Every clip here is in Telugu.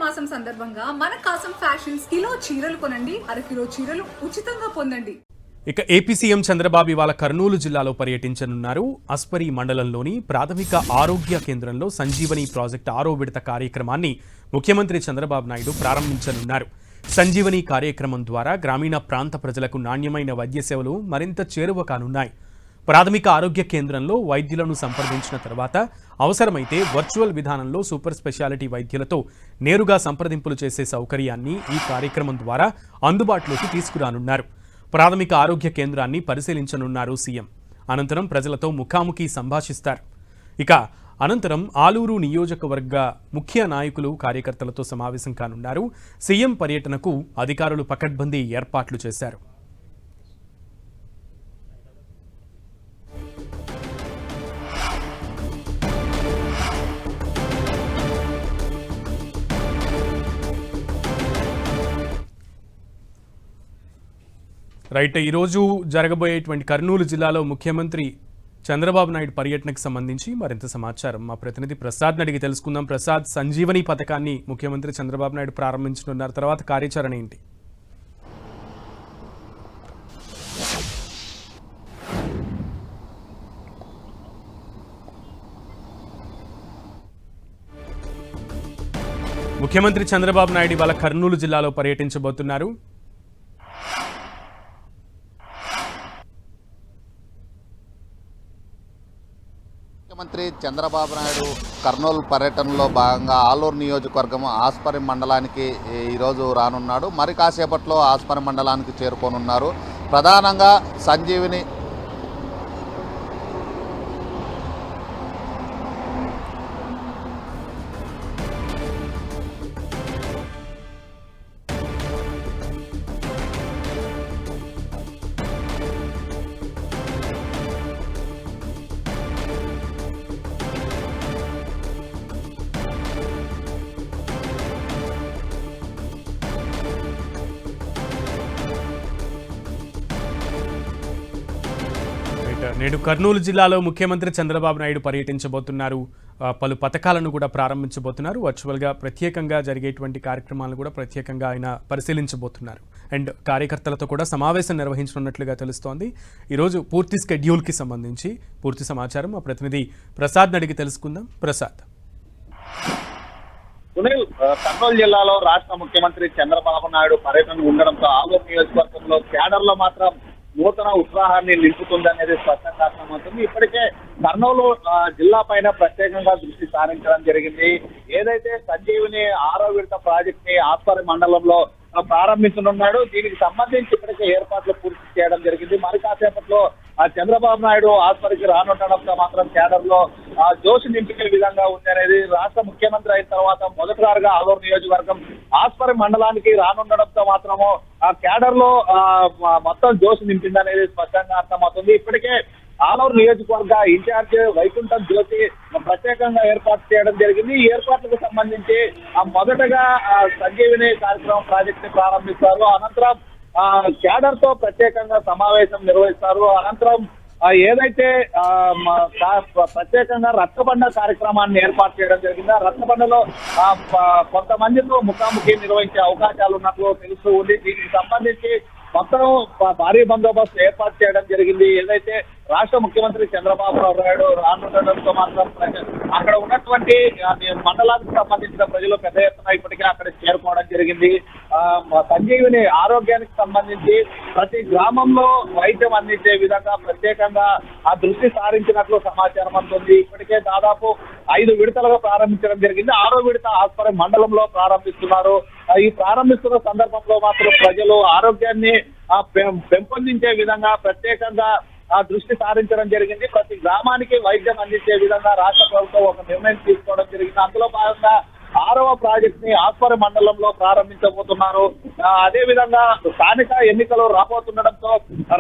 మాసం సందర్భంగా మన కాసం ఫ్యాషన్స్ కిలో చీరలు కొనండి, అరకిలో చీరలు ఉచితంగా పొందండి. ఇక ఏపీ సీఎం చంద్రబాబు ఇవాళ కర్నూలు జిల్లాలో పర్యటించనున్నారు. అస్పరి మండలంలోని ప్రాథమిక ఆరోగ్య కేంద్రంలో సంజీవని ప్రాజెక్టు 6వ విడత కార్యక్రమాన్ని ముఖ్యమంత్రి చంద్రబాబు నాయుడు ప్రారంభించనున్నారు. సంజీవని కార్యక్రమం ద్వారా గ్రామీణ ప్రాంత ప్రజలకు నాణ్యమైన వైద్య సేవలు మరింత చేరువ కానున్నాయి. ప్రాథమిక ఆరోగ్య కేంద్రంలో వైద్యులను సంప్రదించిన తర్వాత అవసరమైతే వర్చువల్ విధానంలో సూపర్ స్పెషాలిటీ వైద్యులతో నేరుగా సంప్రదింపులు చేసే సౌకర్యాన్ని ఈ కార్యక్రమం ద్వారా అందుబాటులోకి తీసుకురానున్నారు. ప్రాథమిక ఆరోగ్య కేంద్రాన్ని పరిశీలించనున్నారు సీఎం. అనంతరం ప్రజలతో ముఖాముఖి సంభాషిస్తారు. ఇక అనంతరం ఆలూరు నియోజకవర్గ ముఖ్య నాయకులు కార్యకర్తలతో సమావేశం కానున్నారు. సీఎం పర్యటనకు అధికారులు పకడ్బందీ ఏర్పాట్లు చేశారు. రైట్, ఈరోజు జరగబోయేటువంటి కర్నూలు జిల్లాలో ముఖ్యమంత్రి చంద్రబాబు నాయుడు పర్యటనకు సంబంధించి మరింత సమాచారం మా ప్రతినిధి ప్రసాద్ని అడిగి తెలుసుకుందాం. ప్రసాద్, సంజీవని పథకాన్ని ముఖ్యమంత్రి చంద్రబాబు నాయుడు ప్రారంభించనున్నారు. తర్వాత కార్యాచరణ ఏంటి? ముఖ్యమంత్రి చంద్రబాబు నాయుడు ఇవాళ కర్నూలు జిల్లాలో పర్యటించబోతున్నారు. ముఖ్యమంత్రి చంద్రబాబు నాయుడు కర్నూలు పర్యటనలో భాగంగా ఆలూరు నియోజకవర్గం ఆస్పరి మండలానికి ఈరోజు రానున్నాడు. మరి కాసేపట్లో ఆస్పరి మండలానికి చేరుకోనున్నారు. ప్రధానంగా సంజీవిని నేడు కర్నూలు జిల్లాలో ముఖ్యమంత్రి చంద్రబాబు నాయుడు పర్యటించబోతున్నారు. పలు పథకాలను కూడా ప్రారంభించబోతున్నారు. వర్చువల్గా ప్రత్యేకంగా జరిగేటువంటి కార్యక్రమాలను కూడా ప్రత్యేకంగా ఆయన పరిశీలించబోతున్నారు. అండ్ కార్యకర్తలతో కూడా సమావేశం నిర్వహించనున్నట్లుగా తెలుస్తోంది. ఈరోజు పూర్తి స్కెడ్యూల్కి సంబంధించి పూర్తి సమాచారం మా ప్రతినిధి ప్రసాద్ని అడిగి తెలుసుకుందాం. ప్రసాద్, సునీల్, కర్నూలు జిల్లాలో రాష్ట్ర ముఖ్యమంత్రి చంద్రబాబు నాయుడు పర్యటన ఉండడంతో ఆలూరు నియోజకవర్గంలో క్యాడర్లో మాత్రం నూతన ఉత్సాహాన్ని నింపుతుందనేది స్పష్టంగా అర్థమవుతుంది. ఇప్పటికే కర్నూలు జిల్లా పైన ప్రత్యేకంగా దృష్టి సారించడం జరిగింది. ఏదైతే సంజీవిని 6వ విడత ప్రాజెక్ట్ ని ఆస్పరి మండలంలో ప్రారంభించనున్నాడు. దీనికి సంబంధించి ఇప్పటికే ఏర్పాట్లు పూర్తి చేయడం జరిగింది. మరి కాసేపట్లో చంద్రబాబు నాయుడు ఆస్పరికి రానుండడంతో మాత్రం క్యాడర్ లో జోష్ నింపే విధంగా ఉంది అనేది రాష్ట్ర ముఖ్యమంత్రి అయిన తర్వాత మొదటిసారిగా ఆలూరు నియోజకవర్గం ఆస్పరి మండలానికి రానుండడంతో మాత్రము ఆ క్యాడర్ లో మొత్తం జోష్ నింపిందనేది స్పష్టంగా అర్థమవుతుంది. ఇప్పటికే ఆలూరు నియోజకవర్గ ఇన్ఛార్జ్ వైకుంఠం జ్యోతి ప్రత్యేకంగా ఏర్పాటు చేయడం జరిగింది. ఈ ఏర్పాట్లకు సంబంధించి మొదటగా సంజీవిని కార్యక్రమం ప్రాజెక్ట్ ని ప్రారంభిస్తారు. అనంతరం క్యాడర్ తో ప్రత్యేకంగా సమావేశం నిర్వహిస్తారు. అనంతరం ఏదైతే ప్రత్యేకంగా రక్తబండ కార్యక్రమాన్ని ఏర్పాటు చేయడం జరిగింది. ఆ రక్తబండలో కొంతమందితో ముఖాముఖి నిర్వహించే అవకాశాలు ఉన్నట్లు తెలుస్తూ ఉంది. దీనికి సంబంధించి మొత్తం భారీ బందోబస్తు ఏర్పాటు చేయడం జరిగింది. ఏదైతే రాష్ట్ర ముఖ్యమంత్రి చంద్రబాబు నాయుడు రానుండడంతో మాత్రం అక్కడ ఉన్నటువంటి మండలానికి సంబంధించిన ప్రజలు పెద్ద ఎత్తున ఇప్పటికే అక్కడ చేరుకోవడం జరిగింది. సంజీవిని ఆరోగ్యానికి సంబంధించి ప్రతి గ్రామంలో వైద్యం అందించే విధంగా ప్రత్యేకంగా ఆ దృష్టి సారించినట్లు సమాచారం అందుతుంది. ఇప్పటికే దాదాపు 5 విడతలుగా ప్రారంభించడం జరిగింది. 6వ విడత ఆస్పరి మండలంలో ప్రారంభిస్తున్నారు. ఈ ప్రారంభిస్తున్న సందర్భంలో మాత్రం ప్రజలు ఆరోగ్యాన్ని పెంపొందించే విధంగా ప్రత్యేకంగా దృష్టి సారించడం జరిగింది. ప్రతి గ్రామానికి వైద్యం అందించే విధంగా రాష్ట్ర ప్రభుత్వం ఒక నిర్ణయం తీసుకోవడం జరిగింది. అందులో భాగంగా 6వ ప్రాజెక్ట్ ని ఆస్పరి మండలంలో ప్రారంభించబోతున్నారు. అదే విధంగా స్థానిక ఎన్నికలు రాబోతుండడంతో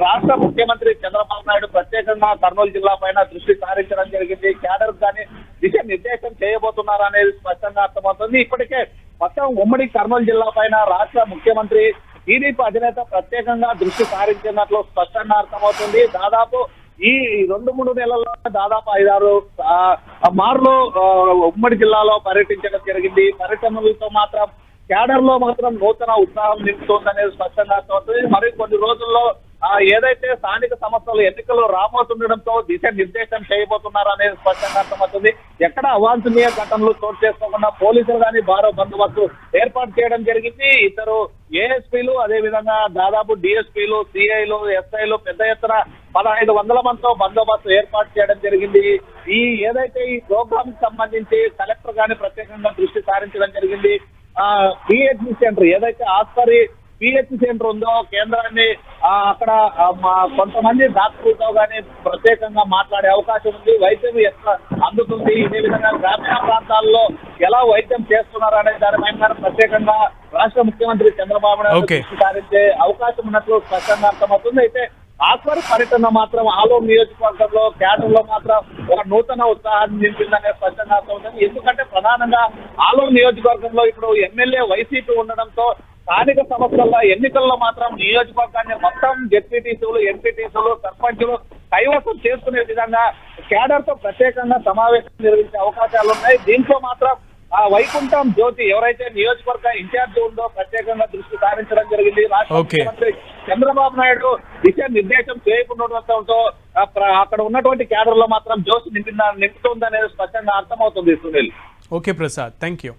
రాష్ట్ర ముఖ్యమంత్రి చంద్రబాబు నాయుడు ప్రత్యేకంగా కర్నూలు జిల్లా పైన దృష్టి సారించడం జరిగింది. క్యాడర్ కానీ దిశానిర్దేశం చేయబోతున్నారు అనేది స్పష్టంగా అర్థమవుతుంది. ఇప్పటికే మొత్తం ఉమ్మడి కర్నూలు జిల్లా పైన రాష్ట్ర ముఖ్యమంత్రి టీడీపీ అధినేత ప్రత్యేకంగా దృష్టి సారించినట్లు స్పష్టంగా అర్థమవుతుంది. దాదాపు ఈ 2-3 నెలల్లో దాదాపు 5-6 మార్లు ఉమ్మడి జిల్లాలో పర్యటించడం జరిగింది. పర్యటనలతో మాత్రం క్యాడర్ లో మాత్రం నూతన ఉత్సాహం నింపుతోందనేది స్పష్టంగా అర్థమవుతుంది. మరి కొన్ని రోజుల్లో ఏదైతే స్థానిక సంస్థలు ఎన్నికలు రాబోతుండడంతో దిశానిర్దేశం చేయబోతున్నారు అనేది స్పష్టంగా అర్థమవుతుంది. ఎక్కడ అవాంఛనీయ ఘటనలు చోటు చేసుకోకుండా పోలీసులు కానీ భారో బందోబస్తు ఏర్పాటు చేయడం జరిగింది. ఇద్దరు ఏఎస్పీలు, అదే విధంగా దాదాపు డిఎస్పీలు, సిఐలు, ఎస్ఐలు పెద్ద ఎత్తున 1500 మందితో బందోబస్తు ఏర్పాటు చేయడం జరిగింది. ఏదైతే ఈ ప్రోగ్రామ్ కి సంబంధించి కలెక్టర్ గాని ప్రత్యేకంగా దృష్టి సారించడం జరిగింది. పిహెచ్సి సెంటర్ ఏదైతే ఆస్పరి పిహెచ్సి సెంటర్ ఉందో కేంద్రాన్ని అక్కడ కొంతమంది డాక్టర్లతో గానీ ప్రత్యేకంగా మాట్లాడే అవకాశం ఉంది. వైద్యం ఎట్లా అందుతుంది, ఇదే విధంగా గ్రామీణ ప్రాంతాల్లో ఎలా వైద్యం చేస్తున్నారు అనే దానిపైన ప్రత్యేకంగా రాష్ట్ర ముఖ్యమంత్రి చంద్రబాబు నాయుడు దృష్టి సారించే అవకాశం ఉన్నట్లు స్పష్టంగా అర్థమవుతుంది. అయితే ఆస్పరి పర్యటన మాత్రం ఆలూరు నియోజకవర్గంలో క్యాడర్ లో మాత్రం ఒక నూతన ఉత్సాహాన్ని నింపిందనే స్పష్టంగా అర్థమవుతుంది. ఎందుకంటే ప్రధానంగా ఆలూరు నియోజకవర్గంలో ఇప్పుడు ఎమ్మెల్యే వైసీపీ ఉండడంతో స్థానిక సంస్థల ఎన్నికల్లో మాత్రం నియోజకవర్గాన్ని మొత్తం జెడ్పీటీసీలు, ఎంపీటీసీలు, సర్పంచులు కైవసం చేసుకునే విధంగా క్యాడర్ తో ప్రత్యేకంగా సమావేశం నిర్వహించే అవకాశాలు ఉన్నాయి. దీంట్లో మాత్రం వైకుంఠం జ్యోతి ఎవరైతే నియోజకవర్గ ఇన్ఛార్జ్ ఉందో ప్రత్యేకంగా దృష్టి సారించడం జరిగింది. రాష్ట్ర ముఖ్యమంత్రి చంద్రబాబు నాయుడు దిశానిర్దేశం చేయకుండటంతో అక్కడ ఉన్నటువంటి క్యాడర్ లో మాత్రం జోష్ నింపుతుందనేది స్పష్టంగా అర్థమవుతుంది. Sunil. Okay Prasad, thank you.